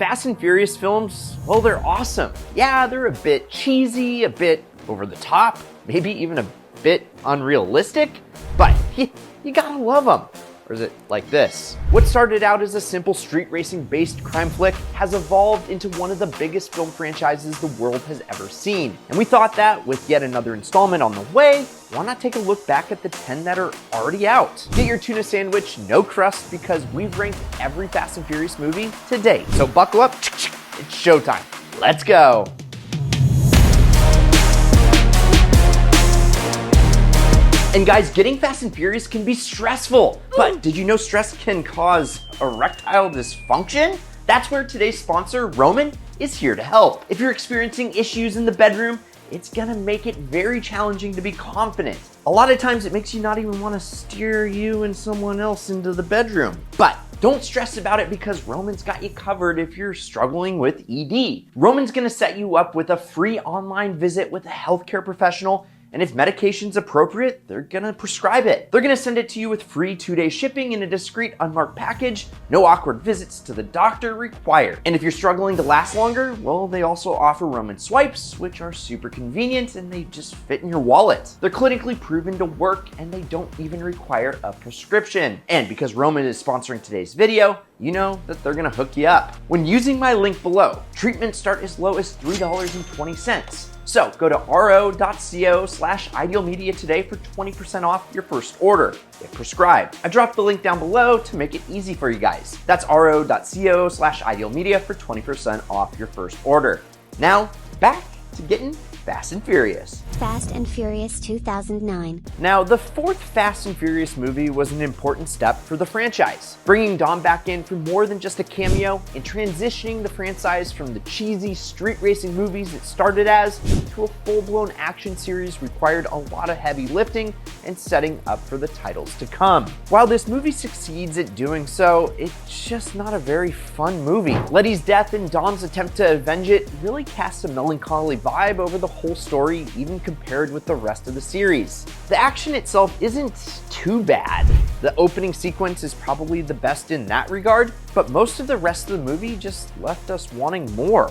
Fast and Furious films, well, they're awesome. Yeah, they're a bit cheesy, a bit over the top, maybe even a bit unrealistic, but you gotta love them. Or is it like this? What started out as a simple street racing based crime flick has evolved into one of the biggest film franchises the world has ever seen. And we thought that with yet another installment on the way, why not take a look back at the 10 that are already out? Get your tuna sandwich, no crust, because we've ranked every Fast and Furious movie to date. So buckle up, it's showtime. Let's go. And guys, getting Fast and Furious can be stressful, but did you know stress can cause erectile dysfunction? That's where today's sponsor, Roman, is here to help. If you're experiencing issues in the bedroom, it's gonna make it very challenging to be confident. A lot of times it makes you not even wanna steer you and someone else into the bedroom. But don't stress about it because Roman's got you covered if you're struggling with ED. Roman's gonna set you up with a free online visit with a healthcare professional, and if medication's appropriate, they're gonna prescribe it. They're gonna send it to you with free 2-day shipping in a discreet, unmarked package. No awkward visits to the doctor required. And if you're struggling to last longer, well, they also offer Roman swipes, which are super convenient and they just fit in your wallet. They're clinically proven to work and they don't even require a prescription. And because Roman is sponsoring today's video, you know that they're gonna hook you up. When using my link below, treatments start as low as $3.20. So go to ro.co/idealmedia today for 20% off your first order. Get prescribed. I dropped the link down below to make it easy for you guys. That's ro.co/idealmedia for 20% off your first order. Now, back to getting Fast and Furious. Fast and Furious 2009. Now, the fourth Fast and Furious movie was an important step for the franchise, bringing Dom back in for more than just a cameo and transitioning the franchise from the cheesy street racing movies it started as to a full-blown action series required a lot of heavy lifting and setting up for the titles to come. While this movie succeeds at doing so, it's just not a very fun movie. Letty's death and Dom's attempt to avenge it really casts a melancholy vibe over the whole story, even compared with the rest of the series. The action itself isn't too bad. The opening sequence is probably the best in that regard, but most of the rest of the movie just left us wanting more.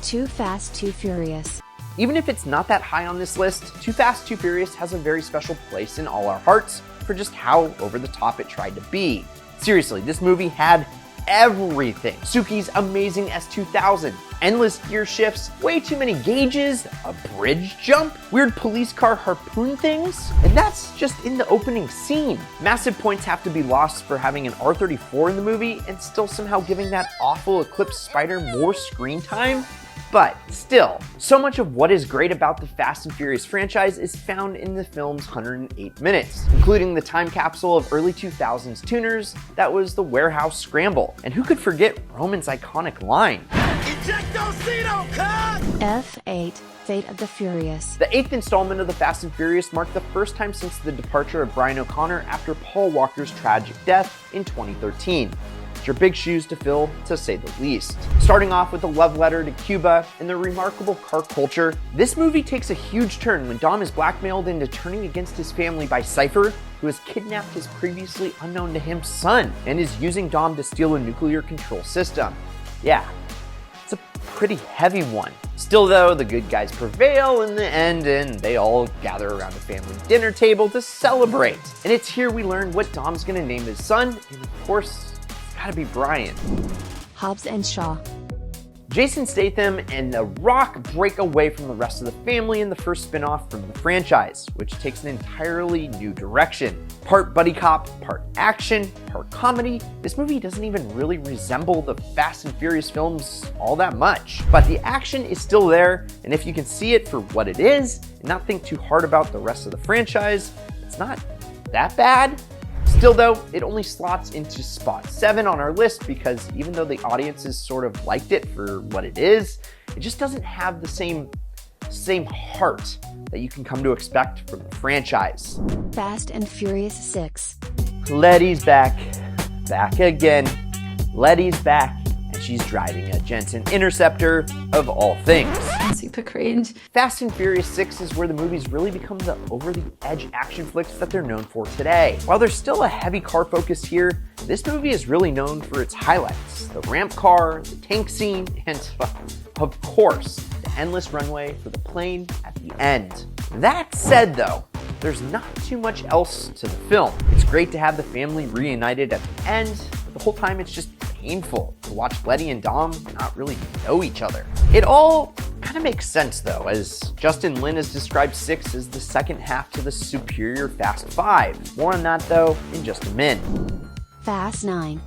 Too Fast, Too Furious. Even if it's not that high on this list, Too Fast, Too Furious has a very special place in all our hearts for just how over the top it tried to be. Seriously, this movie had everything. Suki's amazing S2000, endless gear shifts, way too many gauges, a bridge jump, weird police car harpoon things, and that's just in the opening scene. Massive points have to be lost for having an R34 in the movie and still somehow giving that awful Eclipse Spider more screen time. But still, so much of what is great about the Fast and Furious franchise is found in the film's 108 minutes, including the time capsule of early 2000s tuners that was the warehouse scramble. And who could forget Roman's iconic line? Ejectocito, cut! F8, Fate of the Furious. The 8th installment of the Fast and Furious marked the first time since the departure of Brian O'Connor after Paul Walker's tragic death in 2013. Are big shoes to fill, to say the least. Starting off with a love letter to Cuba and the remarkable car culture, this movie takes a huge turn when Dom is blackmailed into turning against his family by Cypher, who has kidnapped his previously unknown to him son and is using Dom to steal a nuclear control system. Yeah, it's a pretty heavy one. Still though, the good guys prevail in the end and they all gather around a family dinner table to celebrate. And it's here we learn what Dom's gonna name his son, and of course, gotta be Brian. Hobbs and Shaw. Jason Statham and The Rock break away from the rest of the family in the first spin-off from the franchise, which takes an entirely new direction. Part buddy cop, part action, part comedy, this movie doesn't even really resemble the Fast and Furious films all that much. But the action is still there, and if you can see it for what it is, and not think too hard about the rest of the franchise, it's not that bad. Still though, it only slots into spot 7 on our list because even though the audiences sort of liked it for what it is, it just doesn't have the same heart that you can come to expect from the franchise. Fast and Furious 6. Letty's back again. Letty's back, and she's driving a Jensen Interceptor of all things. Super cringe. Fast and Furious 6 is where the movies really become the over-the-edge action flicks that they're known for today. While there's still a heavy car focus here, this movie is really known for its highlights: the ramp car, the tank scene, and of course, the endless runway for the plane at the end. That said though, there's not too much else to the film. It's great to have the family reunited at the end, but the whole time it's just painful to watch Letty and Dom not really know each other. It all kind of makes sense though, as Justin Lin has described 6 as the second half to the superior Fast 5. More on that though in just a minute. Fast 9.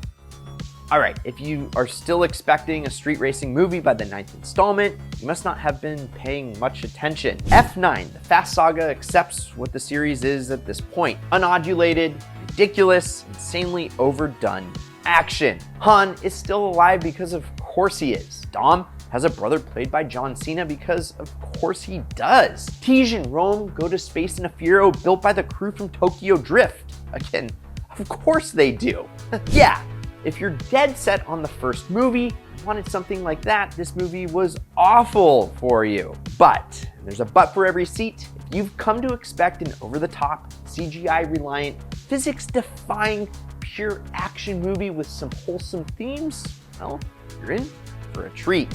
Alright, if you are still expecting a street racing movie by the 9th installment, you must not have been paying much attention. F9, the Fast Saga, accepts what the series is at this point. Unadulated, ridiculous, insanely overdone action. Han is still alive because of course he is. Dom has a brother played by John Cena because of course he does. Tej and Rome go to space in a Furo built by the crew from Tokyo Drift. Again, of course they do. Yeah. If you're dead set on the first movie and wanted something like that, this movie was awful for you. But, and there's a but for every seat, if you've come to expect an over-the-top, CGI-reliant, physics-defying, pure action movie with some wholesome themes, well, you're in for a treat.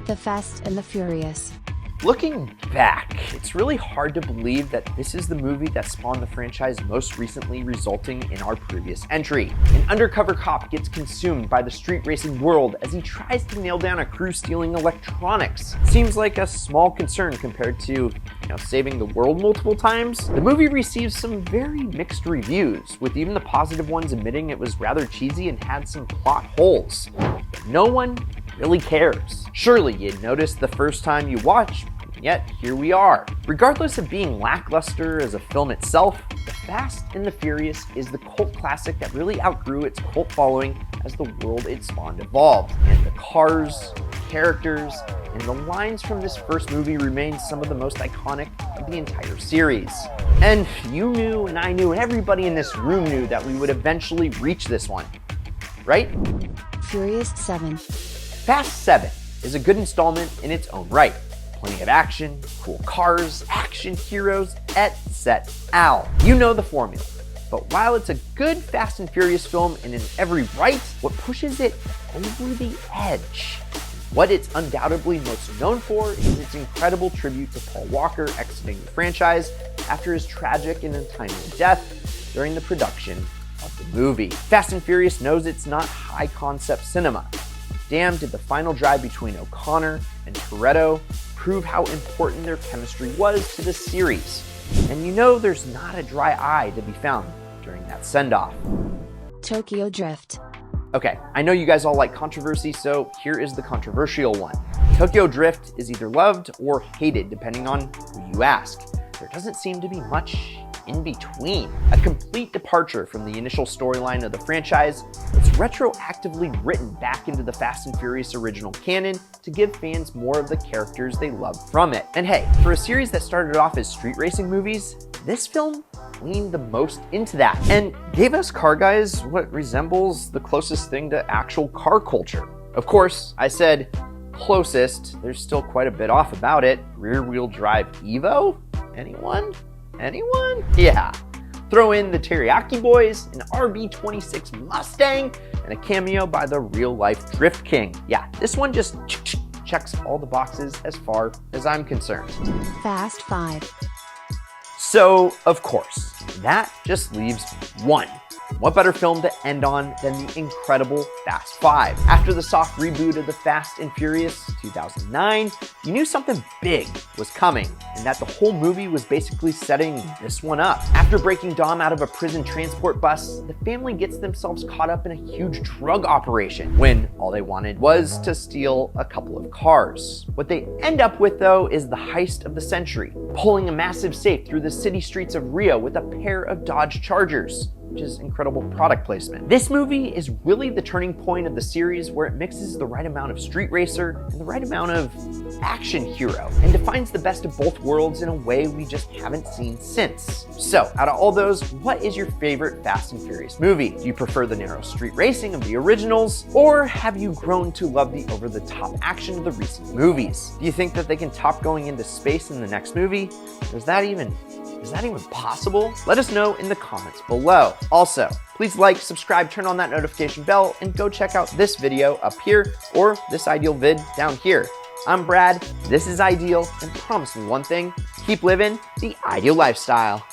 The Fast and the Furious. Looking back, it's really hard to believe that this is the movie that spawned the franchise most recently, resulting in our previous entry. An undercover cop gets consumed by the street racing world as he tries to nail down a crew stealing electronics. Seems like a small concern compared to, saving the world multiple times. The movie receives some very mixed reviews, with even the positive ones admitting it was rather cheesy and had some plot holes. But no one really cares. Surely you'd notice the first time you watch, yet here we are. Regardless of being lackluster as a film itself, The Fast and the Furious is the cult classic that really outgrew its cult following as the world it spawned evolved. And the cars, characters, and the lines from this first movie remain some of the most iconic of the entire series. And you knew, and I knew, and everybody in this room knew that we would eventually reach this one, right? Furious 7. Fast 7 is a good installment in its own right. Plenty of action, cool cars, action heroes, etc. You know the formula. But while it's a good Fast and Furious film and in every right, what pushes it over the edge? What it's undoubtedly most known for is its incredible tribute to Paul Walker exiting the franchise after his tragic and untimely death during the production of the movie. Fast and Furious knows it's not high-concept cinema. Damn, did the final drive between O'Connor and Toretto prove how important their chemistry was to the series. And there's not a dry eye to be found during that send-off. Tokyo Drift. Okay, I know you guys all like controversy, so here is the controversial one. Tokyo Drift is either loved or hated, depending on who you ask. There doesn't seem to be much in between. A complete departure from the initial storyline of the franchise, it's retroactively written back into the Fast and Furious original canon to give fans more of the characters they loved from it. And hey, for a series that started off as street racing movies, this film leaned the most into that and gave us car guys what resembles the closest thing to actual car culture. Of course, I said closest, there's still quite a bit off about it. Rear-wheel drive Evo? Anyone? Yeah. Throw in the Teriyaki Boys, an RB26 Mustang, and a cameo by the real-life Drift King. Yeah, this one just checks all the boxes as far as I'm concerned. Fast 5. So, of course, that just leaves one. What better film to end on than the incredible Fast 5? After the soft reboot of the Fast and Furious 2009, you knew something big was coming, and that the whole movie was basically setting this one up. After breaking Dom out of a prison transport bus, the family gets themselves caught up in a huge drug operation, when all they wanted was to steal a couple of cars. What they end up with, though, is the heist of the century, pulling a massive safe through the city streets of Rio with a pair of Dodge Chargers, which is incredible product placement. This movie is really the turning point of the series, where it mixes the right amount of street racer and the right amount of action hero, and defines the best of both worlds in a way we just haven't seen since. So, out of all those, what is your favorite Fast and Furious movie? Do you prefer the narrow street racing of the originals, or have you grown to love the over-the-top action of the recent movies? Do you think that they can top going into space in the next movie? Or is that even Is that even possible? Let us know in the comments below. Also, please like, subscribe, turn on that notification bell, and go check out this video up here or this ideal vid down here. I'm Brad, this is Ideal, and promise me one thing, keep living the ideal lifestyle.